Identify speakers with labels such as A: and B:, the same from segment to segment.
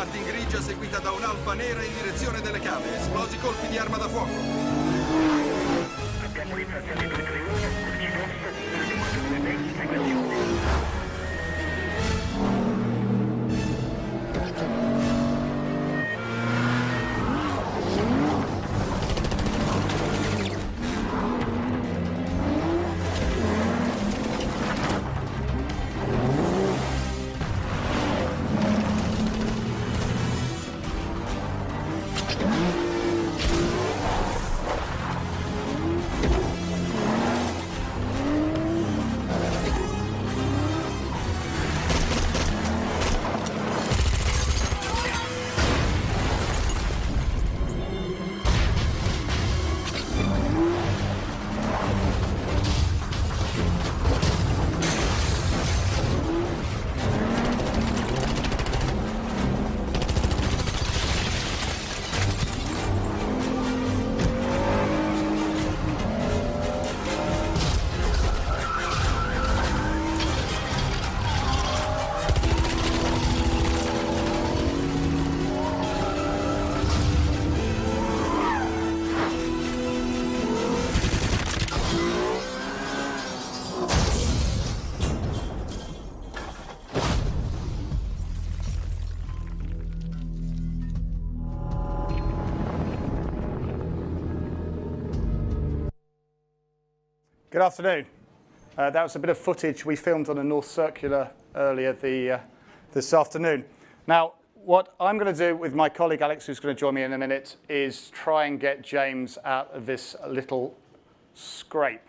A: Martin grigia seguita da un'Alfa nera in direzione delle cave. Esplosi colpi di arma da fuoco.
B: Abbiamo l'infrazione 231, CDS 242,
C: Good afternoon. That was a bit of footage we filmed on the North Circular earlier this afternoon. Now, what I'm going to do with my colleague Alex, who's going to join me in a minute, is try and get James out of this little scrape.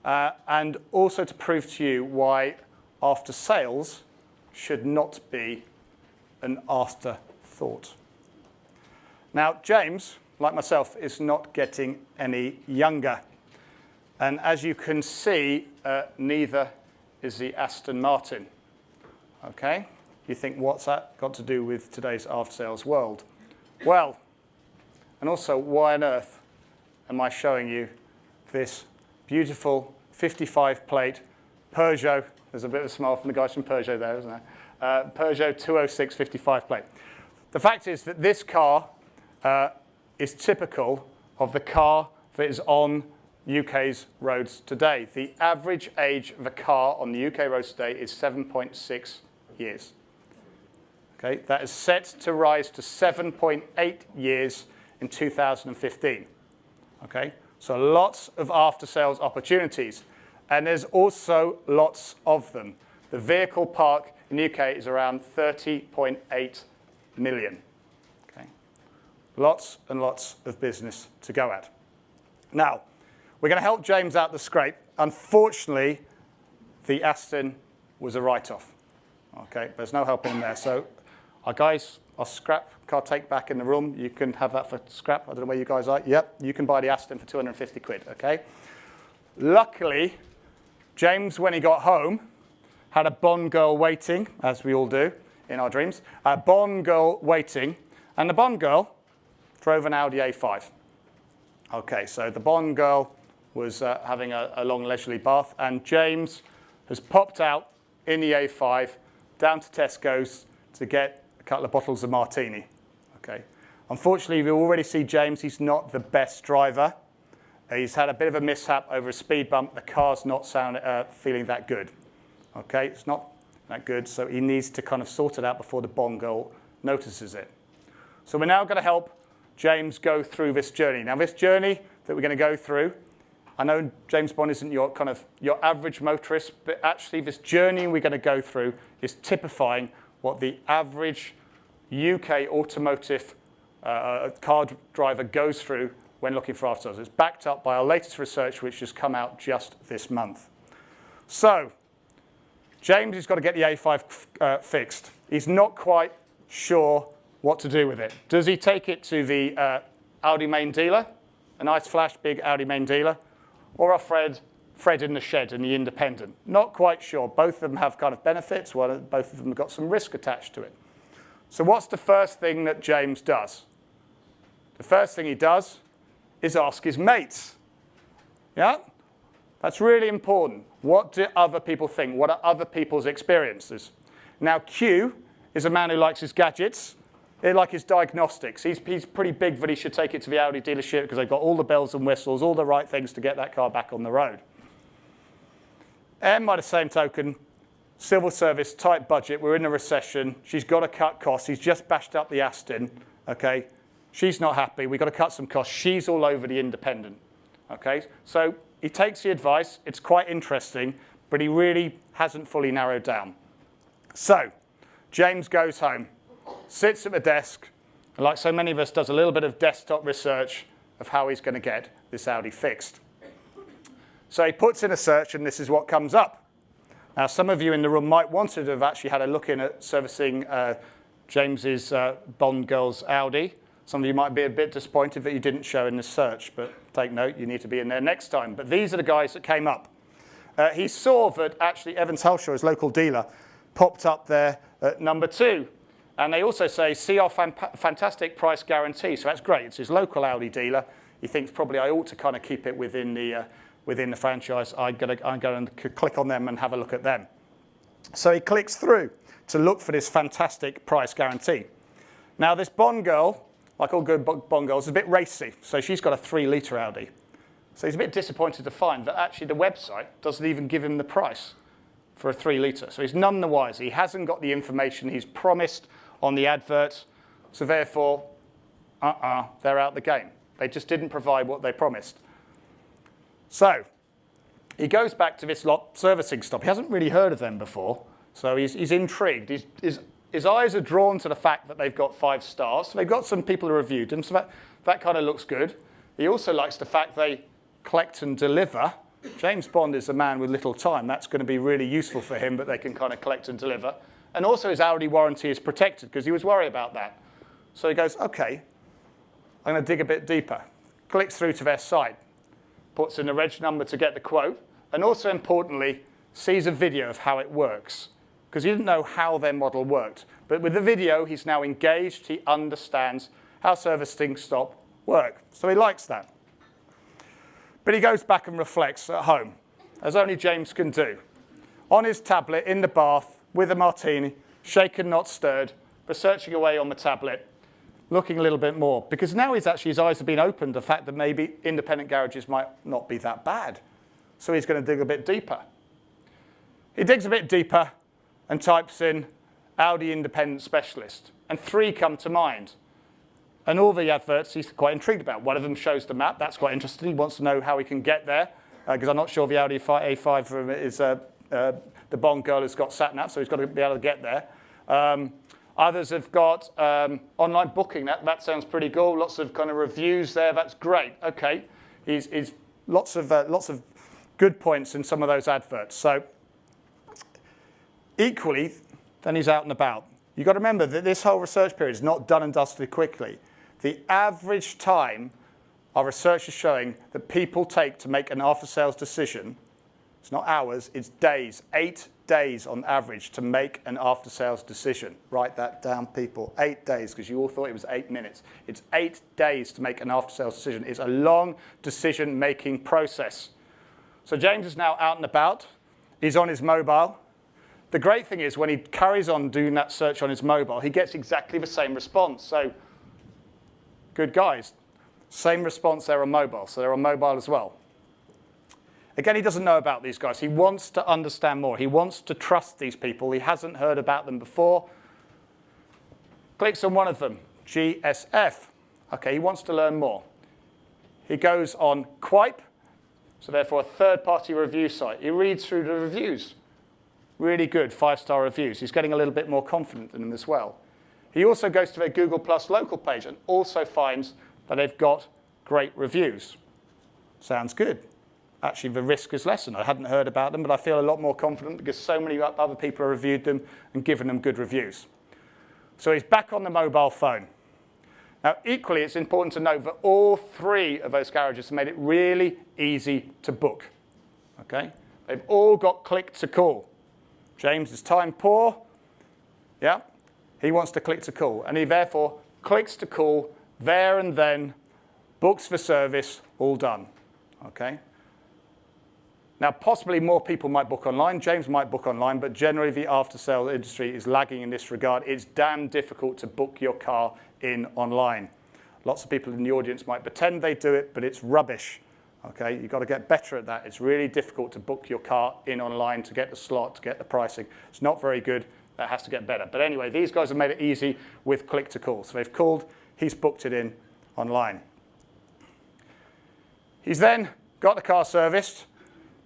C: And also to prove to you why after sales should not be an afterthought. Now, James, like myself, is not getting any younger. And as you can see, neither is the Aston Martin. Okay? You think, what's that got to do with today's after-sales world? Well, and also, why on earth am I showing you this beautiful 55-plate Peugeot? There's a bit of a smile from the guys from Peugeot there, isn't there? Peugeot 206 55-plate. The fact is that this car is typical of the car that is on UK's roads today. The average age of a car on the UK roads today is 7.6 years. Okay, that is set to rise to 7.8 years in 2015. Okay, so lots of after-sales opportunities, and there's also lots of them. The vehicle park in the UK is around 30.8 million. Okay, lots and lots of business to go at. Now, we're going to help James out the scrape. Unfortunately, the Aston was a write-off. Okay, there's no help on there. So, our guys, our scrap car take back in the room. You can have that for scrap. I don't know where you guys are. Yep, you can buy the Aston for 250 quid. Okay. Luckily, James, when he got home, had a Bond girl waiting, as we all do in our dreams. A Bond girl waiting, and the Bond girl drove an Audi A5. Okay, so the Bond girl was having a long leisurely bath, and James has popped out in the A5 down to Tesco's to get a couple of bottles of martini. Okay. Unfortunately, we already see James. He's not the best driver. He's had a bit of a mishap over a speed bump. The car's not feeling that good. Okay, it's not that good, so he needs to kind of sort it out before the Bond girl notices it. So we're now going to help James go through this journey. Now, this journey that we're going to go through, I know James Bond isn't your average motorist, but actually this journey we're going to go through is typifying what the average UK automotive car driver goes through when looking for after-sales. It's backed up by our latest research, which has come out just this month. So, James has got to get the A5 fixed. He's not quite sure what to do with it. Does he take it to the Audi main dealer, a nice flash big Audi main dealer, or a Fred in the shed in the independent? Not quite sure. Both of them have kind of benefits. Both of them have got some risk attached to it. So what's the first thing that James does? The first thing he does is ask his mates. Yeah? That's really important. What do other people think? What are other people's experiences? Now, Q is a man who likes his gadgets. like his diagnostics. He's pretty big that he should take it to the Audi dealership because they've got all the bells and whistles, all the right things to get that car back on the road. M, by the same token, civil service, tight budget. We're in a recession. She's got to cut costs. He's just bashed up the Aston. Okay, she's not happy. We've got to cut some costs. She's all over the Independent. Okay, so he takes the advice. It's quite interesting, but he really hasn't fully narrowed down. So James goes home, sits at the desk, and like so many of us, does a little bit of desktop research of how he's going to get this Audi fixed. So he puts in a search, and this is what comes up. Now, some of you in the room might want to have actually had a look in at servicing James's Bond girl's Audi. Some of you might be a bit disappointed that you didn't show in the search, but take note, you need to be in there next time. But these are the guys that came up. He saw that actually Evans Helshaw, his local dealer, popped up there at number 2. And they also say, see our fantastic price guarantee. So that's great. It's his local Audi dealer. He thinks probably I ought to kind of keep it within the franchise. I'm going to click on them and have a look at them. So he clicks through to look for this fantastic price guarantee. Now, this Bond girl, like all good Bond girls, is a bit racy. So she's got a 3-litre Audi. So he's a bit disappointed to find that actually the website doesn't even give him the price for a 3-litre. So he's none the wiser. He hasn't got the information he's promised on the advert. So therefore, they're out the game. They just didn't provide what they promised. So he goes back to this lot servicing stop. He hasn't really heard of them before, so he's intrigued. His eyes are drawn to the fact that they've got 5 stars. So they've got some people who reviewed them, so that kind of looks good. He also likes the fact they collect and deliver. James Bond is a man with little time. That's going to be really useful for him, but they can kind of collect and deliver. And also his Audi warranty is protected because he was worried about that. So he goes, OK, I'm going to dig a bit deeper. Clicks through to their site, puts in the reg number to get the quote, and also importantly, sees a video of how it works, because he didn't know how their model worked. But with the video, he's now engaged. He understands how servicing stop work. So he likes that. But he goes back and reflects at home, as only James can do. On his tablet, in the bath, with a martini, shaken, not stirred, researching away on the tablet, looking a little bit more. Because now his eyes have been opened to the fact that maybe independent garages might not be that bad. So he's going to dig a bit deeper. He digs a bit deeper and types in Audi independent specialist. And 3 come to mind. And all the adverts he's quite intrigued about. One of them shows the map. That's quite interesting. He wants to know how he can get there, because I'm not sure the Audi A5 is the Bond girl has got sat-nav, so he's got to be able to get there. Others have got online booking. That sounds pretty cool. Lots of kind of reviews there. That's great. OK, he's lots of good points in some of those adverts. So equally, then he's out and about. You've got to remember that this whole research period is not done and dusted quickly. The average time our research is showing that people take to make an after-sales decision, it's not hours, it's days, 8 days on average to make an after-sales decision. Write that down, people. 8 days, because you all thought it was 8 minutes. It's 8 days to make an after-sales decision. It's a long decision-making process. So James is now out and about. He's on his mobile. The great thing is when he carries on doing that search on his mobile, he gets exactly the same response. So good guys. Same response there on mobile. So they're on mobile as well. Again, he doesn't know about these guys. He wants to understand more. He wants to trust these people. He hasn't heard about them before. Clicks on one of them, GSF. OK, he wants to learn more. He goes on Quaip, so therefore a third-party review site. He reads through the reviews. Really good 5-star reviews. He's getting a little bit more confident in them as well. He also goes to their Google Plus local page and also finds that they've got great reviews. Sounds good. Actually, the risk is lessened. I hadn't heard about them, but I feel a lot more confident because so many other people have reviewed them and given them good reviews. So he's back on the mobile phone. Now, equally, it's important to note that all 3 of those garages have made it really easy to book. Okay? They've all got click to call. James is time poor. Yeah? He wants to click to call. And he therefore clicks to call there and then, books for service, all done. Okay? Now, possibly more people might book online. James might book online, but generally the after-sale industry is lagging in this regard. It's damn difficult to book your car in online. Lots of people in the audience might pretend they do it, but it's rubbish. Okay, you've got to get better at that. It's really difficult to book your car in online, to get the slot, to get the pricing. It's not very good. That has to get better. But anyway, these guys have made it easy with click to call. So they've called, he's booked it in online. He's then got the car serviced,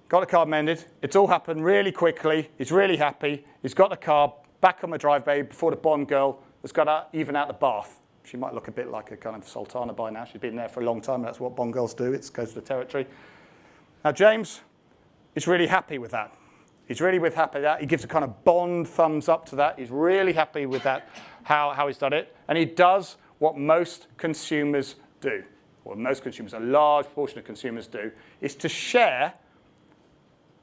C: got the car mended. It's all happened really quickly. He's really happy. He's got the car back on the driveway before the Bond girl has got to even out the bath. She might look a bit like a kind of sultana by now. She's been there for a long time. That's what Bond girls do. It goes to the territory. Now, James is really happy with that. He's really happy with that. He gives a kind of Bond thumbs up to that. He's really happy with that, how he's done it. And he does what most consumers do, or most consumers, a large portion of consumers do, is to share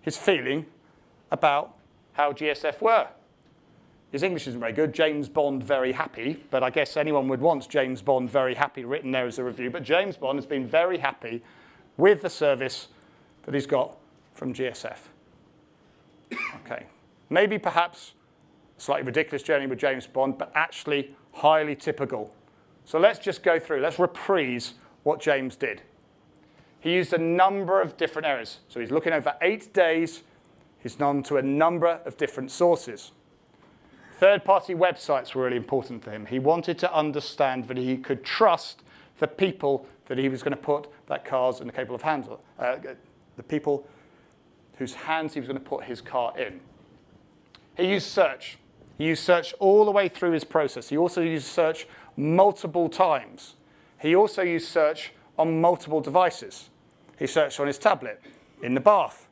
C: his feeling about how GSF were. His English isn't very good. James Bond very happy, but I guess anyone would want James Bond very happy written there as a review. But James Bond has been very happy with the service that he's got from GSF. Okay, maybe perhaps a slightly ridiculous journey with James Bond, but actually highly typical. So let's just go through. Let's reprise what James did. He used a number of different areas. So he's looking over 8 days. He's gone to a number of different sources. Third-party websites were really important to him. He wanted to understand that he could trust the people that he was going to put that cars in the capable of hands, the people whose hands he was going to put his car in. He used search. He used search all the way through his process. He also used search multiple times. He also used search on multiple devices. He searched on his tablet, in the bath.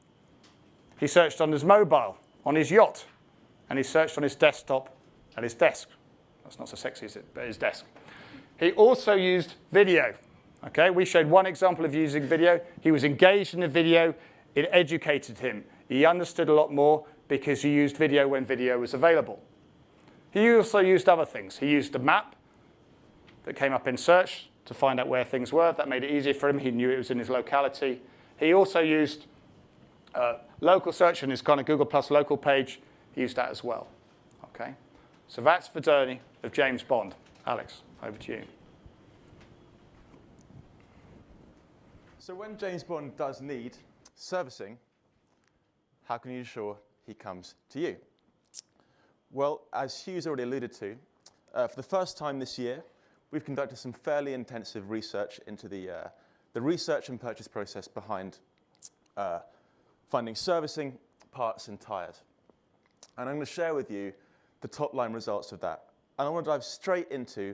C: He searched on his mobile, on his yacht. And he searched on his desktop at his desk. That's not so sexy, is it? But his desk. He also used video. Okay, we showed one example of using video. He was engaged in the video. It educated him. He understood a lot more because he used video when video was available. He also used other things. He used a map that came up in search to find out where things were. That made it easier for him. He knew it was in his locality. He also used local search in his kind of Google Plus local page. He used that as well. Okay, so that's the journey of James Bond. Alex, over to you.
D: So when James Bond does need servicing, how can you ensure he comes to you? Well, as Hugh's already alluded to, for the first time this year, we've conducted some fairly intensive research into the research and purchase process behind finding servicing, parts, and tyres. And I'm going to share with you the top line results of that. And I want to dive straight into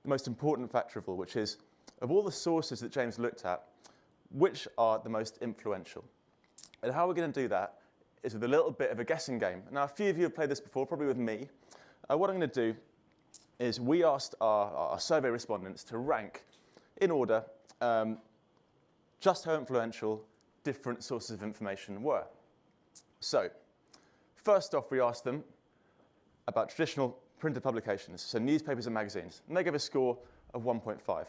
D: the most important factor of all, which is, of all the sources that James looked at, which are the most influential? And how we're going to do that is with a little bit of a guessing game. Now, a few of you have played this before, probably with me. What I'm going to do is we asked our survey respondents to rank in order just how influential different sources of information were. So, first off, we asked them about traditional printed publications, so newspapers and magazines, and they gave a score of 1.5.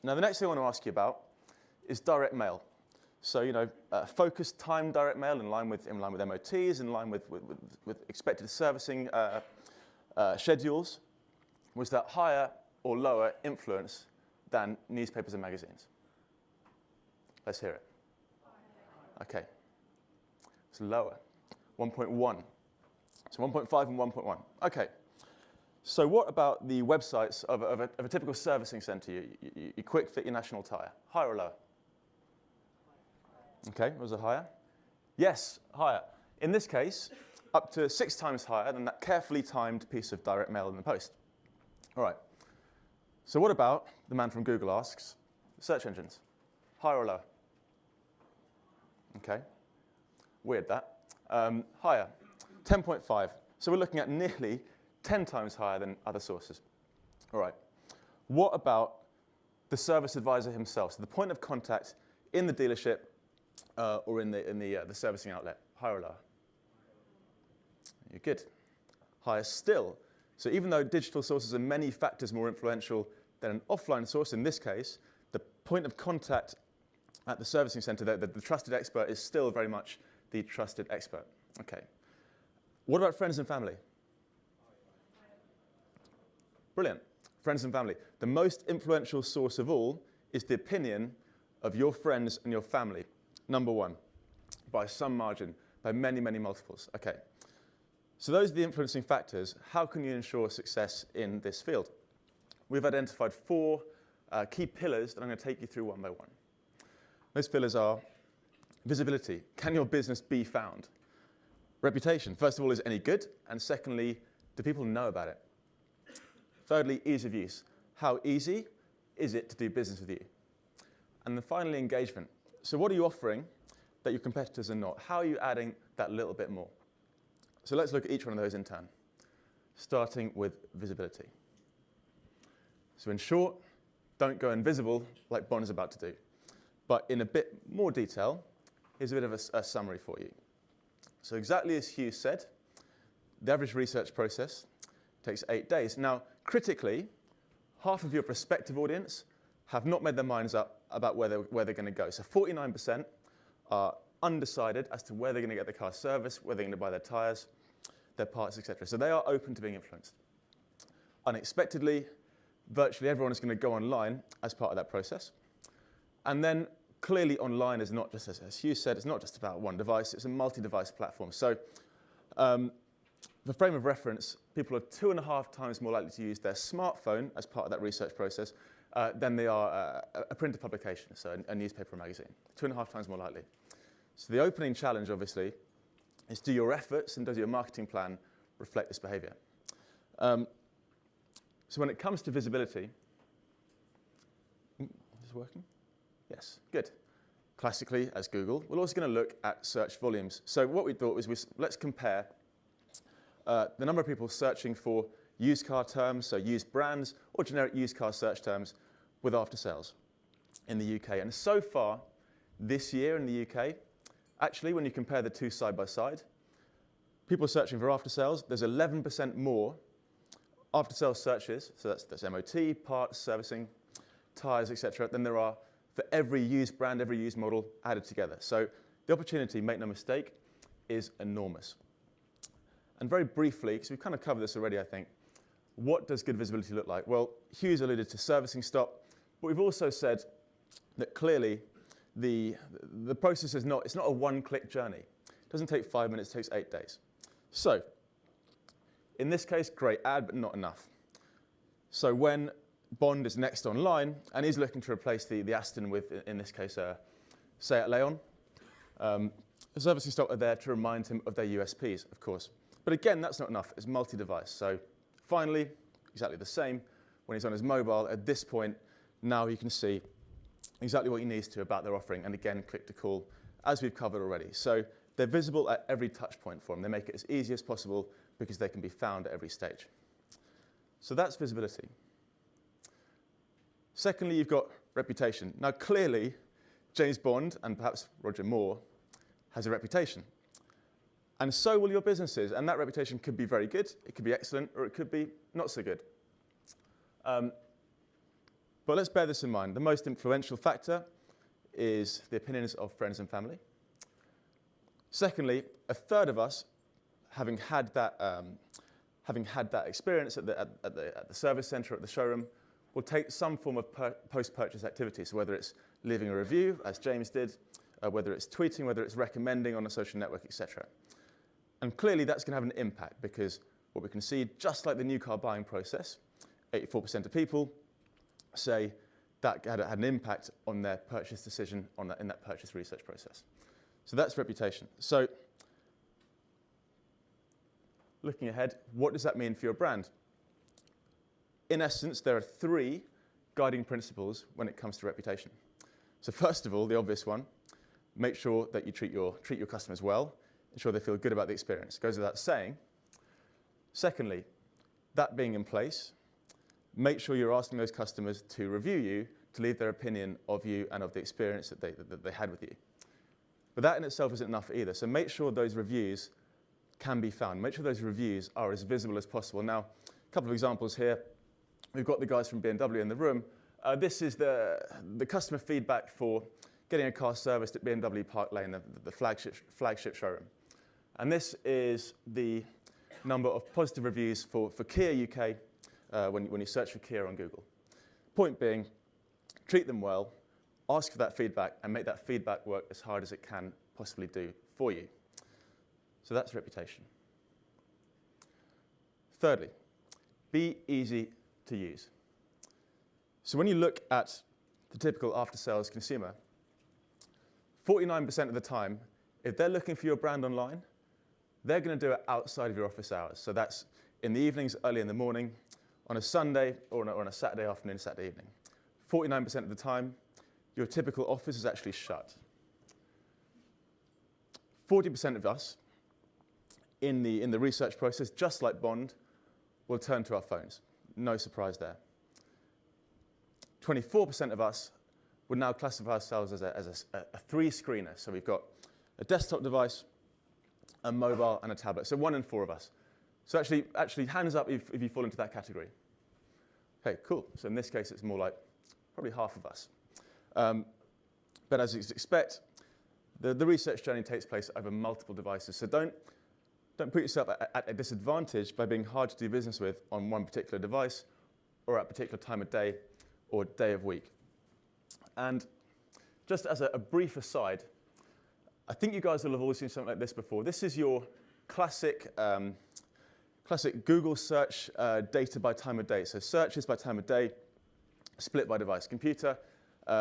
D: Now, the next thing I want to ask you about is direct mail. So, focused time direct mail in line with MOTs, in line with expected servicing schedules. Was that higher or lower influence than newspapers and magazines? Let's hear it. Okay. It's lower. 1.1. So 1.5 and 1.1. Okay. So what about the websites of a typical servicing centre? You quick fit your National Tyre. Higher or lower? Okay, was it higher? Yes, higher. In this case, up to 6 times higher than that carefully timed piece of direct mail in the post. All right. So what about, the man from Google asks, search engines? Higher or lower? Okay. Weird that. Higher, 10.5. So we're looking at nearly 10 times higher than other sources. All right. What about the service advisor himself? So the point of contact in the dealership or in the servicing outlet. Higher or lower? You're good. Higher still. So even though digital sources are many factors more influential than an offline source, in this case, the point of contact at the servicing center, the trusted expert is still very much the trusted expert. Okay. What about friends and family? Brilliant. Friends and family. The most influential source of all is the opinion of your friends and your family. Number one, by some margin, by many, many multiples. Okay. So those are the influencing factors. How can you ensure success in this field? We've identified 4 key pillars that I'm going to take you through one by one. Those pillars are visibility. Can your business be found? Reputation. First of all, is it any good? And secondly, do people know about it? Thirdly, ease of use. How easy is it to do business with you? And then finally, engagement. So what are you offering that your competitors are not? How are you adding that little bit more? So let's look at each one of those in turn, starting with visibility. So in short, don't go invisible like Bond is about to do. But in a bit more detail, here's a bit of a summary for you. So exactly as Hugh said, the average research process takes 8 days. Now, critically, half of your prospective audience have not made their minds up about where they're going to go. So 49% are undecided as to where they're going to get the car serviced, where they're going to buy their tyres, their parts, etc. So they are open to being influenced. Unexpectedly, virtually everyone is going to go online as part of that process. And then clearly online is not just, as Hugh said, it's not just about one device, it's a multi-device platform. So for frame of reference, people are 2.5 times more likely to use their smartphone as part of that research process than they are a printed publication, so a newspaper or magazine. 2.5 times more likely. So the opening challenge, obviously, is do your efforts and does your marketing plan reflect this behavior? So when it comes to visibility, is this working? Yes, good. Classically, as Google, we're also going to look at search volumes. So what we thought was let's compare the number of people searching for used car terms, so used brands, or generic used car search terms with after sales in the UK. And so far, this year in the UK, actually, when you compare the two side by side, people searching for after sales, there's 11% more after sales searches, so that's MOT, parts, servicing, tyres, etc., than there are for every used brand, every used model added together. So the opportunity, make no mistake, is enormous. And very briefly, because we've kind of covered this already, I think, what does good visibility look like? Well, Hugh's alluded to servicing stop, but we've also said that clearly the process is not, it's not a one-click journey. It doesn't take 5 minutes, it takes 8 days. So in this case, great ad, but not enough. So when Bond is next online, and he's looking to replace the Aston with, in this case, Seat Leon, the servicing stop are there to remind him of their USPs, of course. But again, that's not enough. It's multi-device. So finally, exactly the same. When he's on his mobile, at this point, now he can see exactly what he needs to about their offering. And again, click to call, as we've covered already. So they're visible at every touch point for him. They make it as easy as possible because they can be found at every stage. So that's visibility. Secondly, you've got reputation. Now, clearly, James Bond, and perhaps Roger Moore, has a reputation. And so will your businesses. And that reputation could be very good, it could be excellent, or it could be not so good. But let's bear this in mind. The most influential factor is the opinions of friends and family. Secondly, a third of us, having had that experience at the service centre, at the showroom, will take some form of post-purchase activity. So whether it's leaving a review, as James did, whether it's tweeting, whether it's recommending on a social network, etc. And clearly that's going to have an impact because what we can see, just like the new car buying process, 84% of people say that had an impact on their purchase decision in that purchase research process. So that's reputation. So looking ahead, what does that mean for your brand? In essence, there are 3 guiding principles when it comes to reputation. So first of all, the obvious one, make sure that you treat your customers well, ensure they feel good about the experience. It goes without saying. Secondly, that being in place, make sure you're asking those customers to review you, to leave their opinion of you and of the experience that they had with you. But that in itself isn't enough either. So make sure those reviews can be found. Make sure those reviews are as visible as possible. Now, a couple of examples here. We've got the guys from BMW in the room. This is the customer feedback for getting a car serviced at BMW Park Lane, the flagship showroom. And this is the number of positive reviews for Kia UK when you search for Kia on Google. Point being, treat them well, ask for that feedback, and make that feedback work as hard as it can possibly do for you. So that's reputation. Thirdly, be easy to use. So when you look at the typical after-sales consumer, 49% of the time, if they're looking for your brand online, they're going to do it outside of your office hours. So that's in the evenings, early in the morning, on a Sunday, or on a Saturday afternoon, Saturday evening. 49% of the time, your typical office is actually shut. 40% of us in the research process, just like Bond, will turn to our phones. No surprise there. 24% of us would now classify ourselves as a three-screener. So we've got a desktop device, a mobile, and a tablet. So 1 in 4 of us. So actually hands up if you fall into that category. Okay, cool. So in this case, it's more like probably half of us. But as you'd expect, the research journey takes place over multiple devices. So don't put yourself at a disadvantage by being hard to do business with on one particular device or at a particular time of day or day of week. And just as a brief aside, I think you guys will have all seen something like this before. This is your classic Google search data by time of day. So searches by time of day, split by device, computer,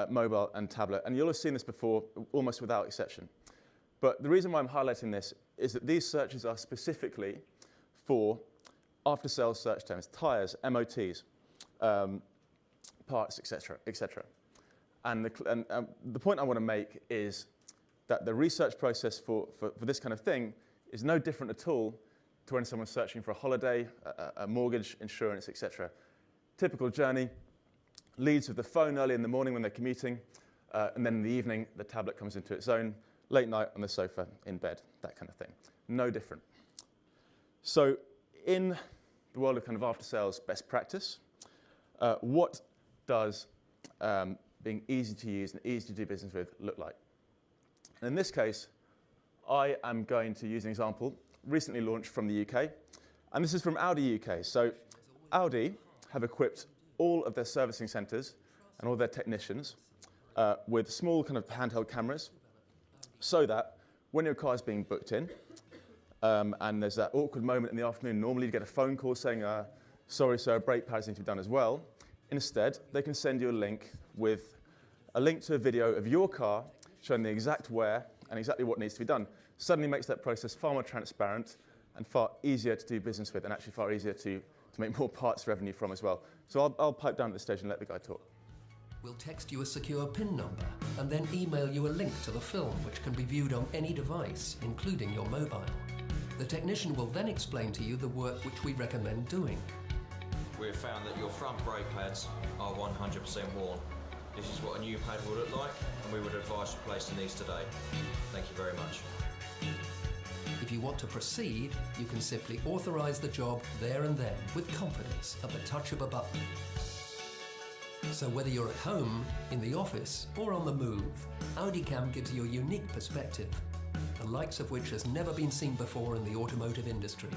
D: mobile, and tablet. And you'll have seen this before, almost without exception. But the reason why I'm highlighting this is that these searches are specifically for after-sales search terms, tires, MOTs, parts, etc., etc. And the point I want to make is that the research process for this kind of thing is no different at all to when someone's searching for a holiday, a mortgage, insurance, etc. Typical journey, leads with the phone early in the morning when they're commuting, and then in the evening, the tablet comes into its own, late night on the sofa, in bed, that kind of thing. No different. So in the world of kind of after-sales best practice, what does being easy to use and easy to do business with look like? And in this case, I am going to use an example recently launched from the UK, and this is from Audi UK. So Audi have equipped all of their servicing centres and all their technicians with small kind of handheld cameras so that when your car is being booked in and there's that awkward moment in the afternoon, normally you get a phone call saying, sorry sir, brake pads need to be done as well. Instead, they can send you a link with a link to a video of your car showing the exact wear and exactly what needs to be done. Suddenly makes that process far more transparent and far easier to do business with, and actually far easier to make more parts revenue from as well. So I'll pipe down at this stage and let the guy talk.
E: We'll text you a secure PIN number and then email you a link to the film, which can be viewed on any device, including your mobile. The technician will then explain to you the work which we recommend doing.
F: We've found that your front brake pads are 100% worn. This is what a new pad will look like, and we would advise replacing these today. Thank you very much.
E: If you want to proceed, you can simply authorise the job there and then with confidence at the touch of a button. So whether you're at home, in the office, or on the move, AudiCam gives you a unique perspective, the likes of which has never been seen before in the automotive industry.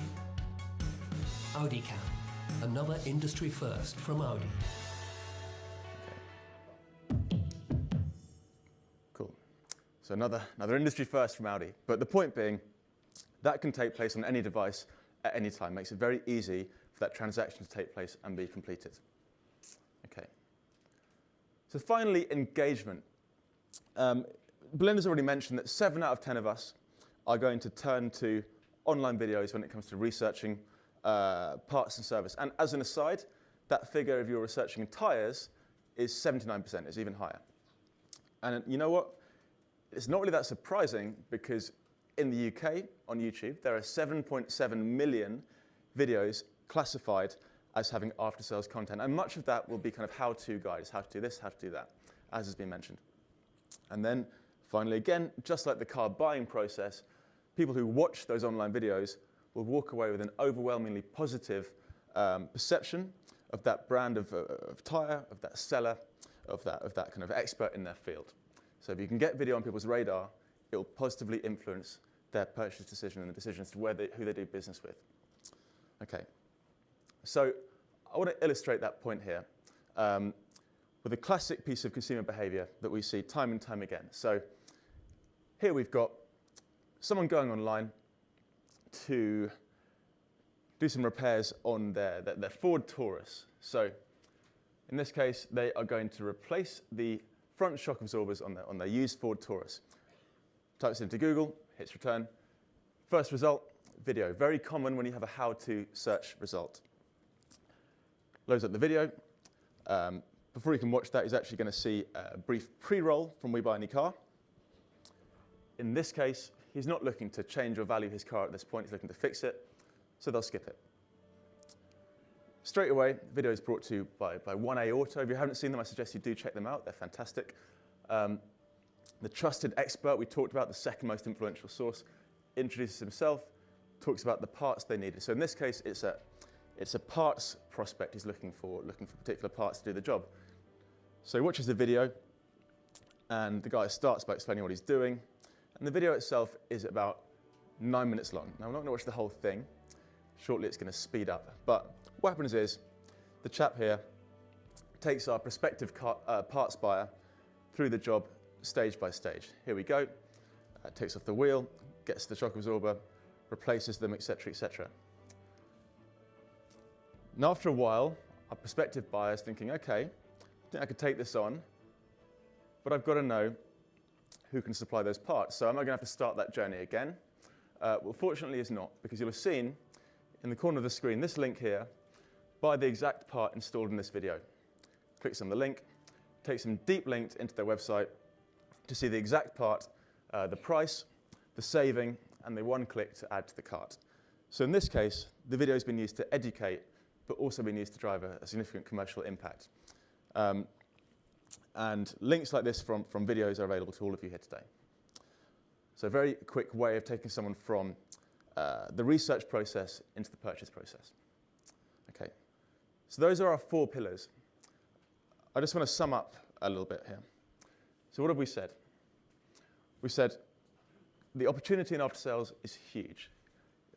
E: AudiCam, another industry first from Audi.
D: Cool. So another industry first from Audi. But the point being, that can take place on any device at any time. Makes it very easy for that transaction to take place and be completed. Okay. So finally, engagement. Belinda's already mentioned that 7 out of 10 of us are going to turn to online videos when it comes to researching parts and service. And as an aside, that figure, if you're researching tyres, is 79%, it's even higher. And you know what? It's not really that surprising, because in the UK, on YouTube, there are 7.7 million videos classified as having after-sales content. And much of that will be kind of how-to guides, how to do this, how to do that, as has been mentioned. And then finally, again, just like the car buying process, people who watch those online videos will walk away with an overwhelmingly positive perception of that brand of tyre, of that seller, of that kind of expert in their field. So if you can get video on people's radar, it will positively influence their purchase decision and the decision as to who they do business with. Okay, so I want to illustrate that point here with a classic piece of consumer behavior that we see time and time again. So here we've got someone going online to do some repairs on their Ford Taurus. So in this case, they are going to replace the front shock absorbers on their used Ford Taurus. Types it into Google, hits return. First result, video. Very common when you have a how-to search result. Loads up the video. Before you can watch that, he's actually going to see a brief pre-roll from We Buy Any Car. In this case, he's not looking to change or value his car at this point. He's looking to fix it, so they'll skip it. Straight away, the video is brought to you by 1A Auto. If you haven't seen them, I suggest you do check them out. They're fantastic. The trusted expert we talked about, the second most influential source, introduces himself, talks about the parts they needed. So in this case, it's a parts prospect he's looking for particular parts to do the job. So he watches the video, and the guy starts by explaining what he's doing. And the video itself is about 9 minutes long. Now, I'm not going to watch the whole thing. Shortly, it's going to speed up. But what happens is the chap here takes our prospective parts buyer through the job stage by stage. Here we go. Takes off the wheel, gets the shock absorber, replaces them, etc., etc. And after a while, our prospective buyer is thinking, okay, I think I could take this on, but I've got to know who can supply those parts. So am I going to have to start that journey again? Well, fortunately, it's not, because you'll have seen in the corner of the screen this link here, buy the exact part installed in this video. Clicks on the link, takes them deep linked into their website to see the exact part, the price, the saving, and the one click to add to the cart. So in this case, the video has been used to educate, but also been used to drive a significant commercial impact. And links like this from videos are available to all of you here today. So a very quick way of taking someone from the research process into the purchase process. Okay, so those are our 4 pillars. I just want to sum up a little bit here. So what have we said? We said the opportunity in after sales is huge.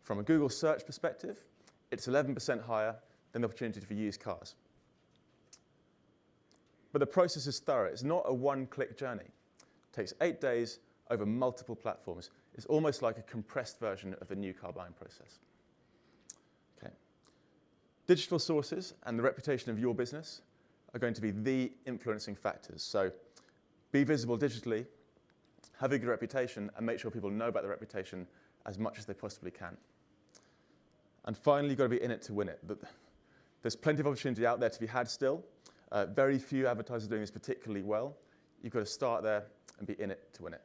D: From a Google search perspective, it's 11% higher than the opportunity for used cars. But the process is thorough. It's not a one-click journey. It takes 8 days over multiple platforms. It's almost like a compressed version of the new car buying process. Okay. Digital sources and the reputation of your business are going to be the influencing factors. So be visible digitally, have a good reputation, and make sure people know about the reputation as much as they possibly can. And finally, you've got to be in it to win it. There's plenty of opportunity out there to be had still. Very few advertisers are doing this particularly well. You've got to start there and be in it to win it.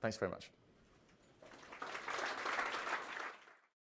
D: Thanks very much.